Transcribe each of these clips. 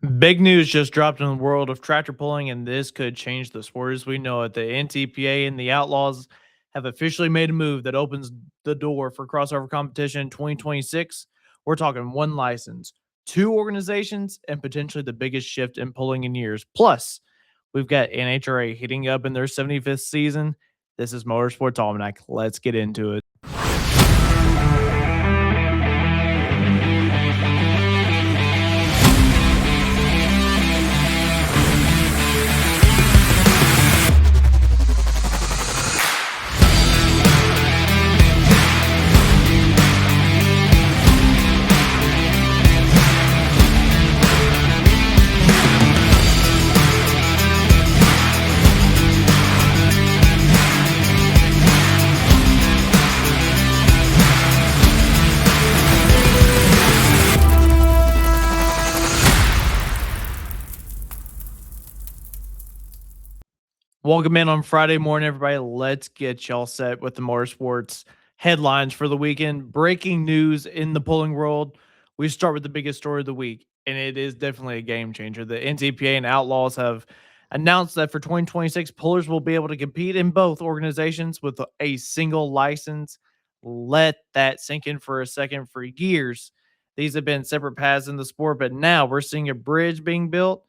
Big news just dropped in the world of tractor pulling, and this could change the sport as we know it. The NTPA and the Outlaws have officially made a move that opens the door for crossover competition in 2026. We're talking one license, two organizations, and potentially the biggest shift in pulling in years. Plus, we've got NHRA heating up in their 75th season. This is Motorsports Almanac. Let's get into it. Welcome in on Friday morning, everybody. Let's get y'all set with the motorsports headlines for the weekend. Breaking news in the pulling world. We start with the biggest story of the week, and it is definitely a game changer. The NTPA and Outlaws have announced that for 2026, pullers will be able to compete in both organizations with a single license. Let that sink in for a second. For years, these have been separate paths in the sport, but now we're seeing a bridge being built,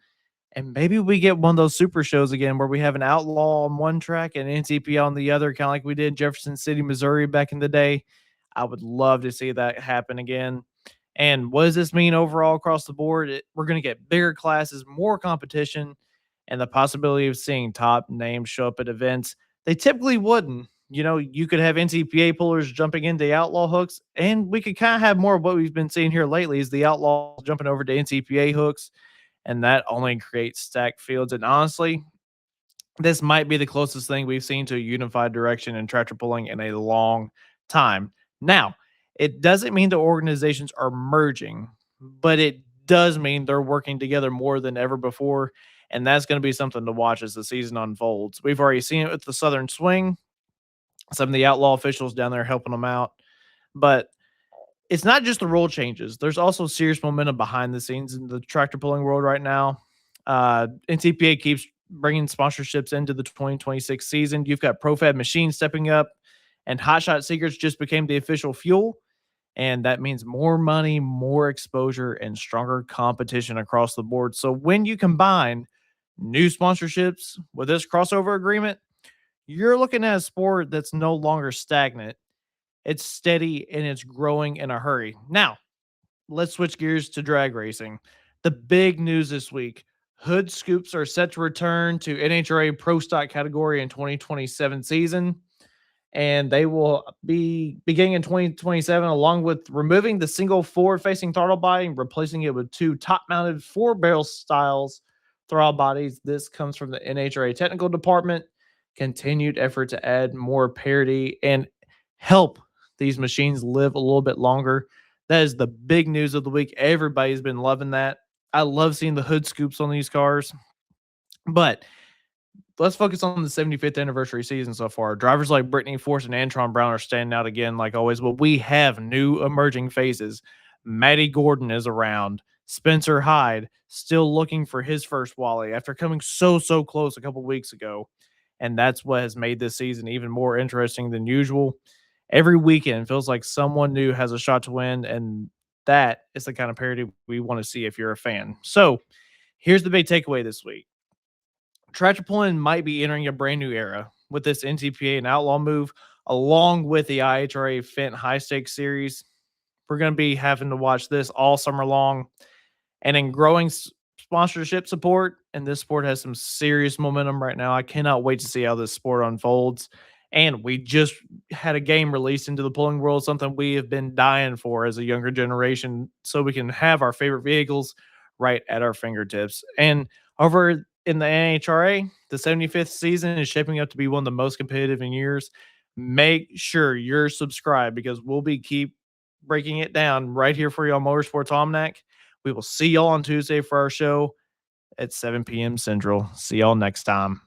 and maybe we get one of those super shows again where we have an outlaw on one track and NTP on the other, kind of like we did in Jefferson City, Missouri back in the day. I would love to see that happen again. And what does this mean overall across the board? We're going to get bigger classes, more competition, and the possibility of seeing top names show up at events they typically wouldn't. You know, you could have NTPA pullers jumping into outlaw hooks, and we could kind of have more of what we've been seeing here lately is the outlaw jumping over to NTPA hooks, and that only creates stacked fields. And honestly, this might be the closest thing we've seen to a unified direction in tractor pulling in a long time. Now, it doesn't mean the organizations are merging, but it does mean they're working together more than ever before. And that's going to be something to watch as the season unfolds. We've already seen it with the Southern Swing, some of the outlaw officials down there helping them out. But it's not just the rule changes. There's also serious momentum behind the scenes in the tractor pulling world right now. NTPA keeps bringing sponsorships into the 2026 season. You've got ProFab Machine stepping up, and Hotshot Secrets just became the official fuel. And that means more money, more exposure, and stronger competition across the board. So when you combine new sponsorships with this crossover agreement, you're looking at a sport that's no longer stagnant. It's steady and it's growing in a hurry. Now, let's switch gears to drag racing. The big news this week: hood scoops are set to return to NHRA Prostock category in 2027 season, and they will be beginning in 2027, along with removing the single forward-facing throttle body and replacing it with two top-mounted four-barrel styles throttle bodies. This comes from the NHRA technical department. Continued effort to add more parity and help these machines live a little bit longer. That is the big news of the week. Everybody's been loving that. I love seeing the hood scoops on these cars. But let's focus on the 75th anniversary season so far. Drivers like Brittany Force and Antron Brown are standing out again, like always. But we have new emerging faces. Matty Gordon is around. Spencer Hyde still looking for his first Wally after coming so close a couple weeks ago. And that's what has made this season even more interesting than usual. Every weekend feels like someone new has a shot to win, and that is the kind of parity we want to see if you're a fan. So here's the big takeaway this week: tractor pulling might be entering a brand new era with this NTPA and Outlaw move, along with the IHRA Fent High Stakes Series. We're going to be having to watch this all summer long, and in growing sponsorship support, and this sport has some serious momentum right now. I cannot wait to see how this sport unfolds. And we just had a game released into the pulling world, something we have been dying for as a younger generation, so we can have our favorite vehicles right at our fingertips. And over in the NHRA, the 75th season is shaping up to be one of the most competitive in years. Make sure you're subscribed, because we'll be keep breaking it down right here for you on Motorsports Almanac. We will see y'all on Tuesday for our show at 7 p.m. Central. See y'all next time.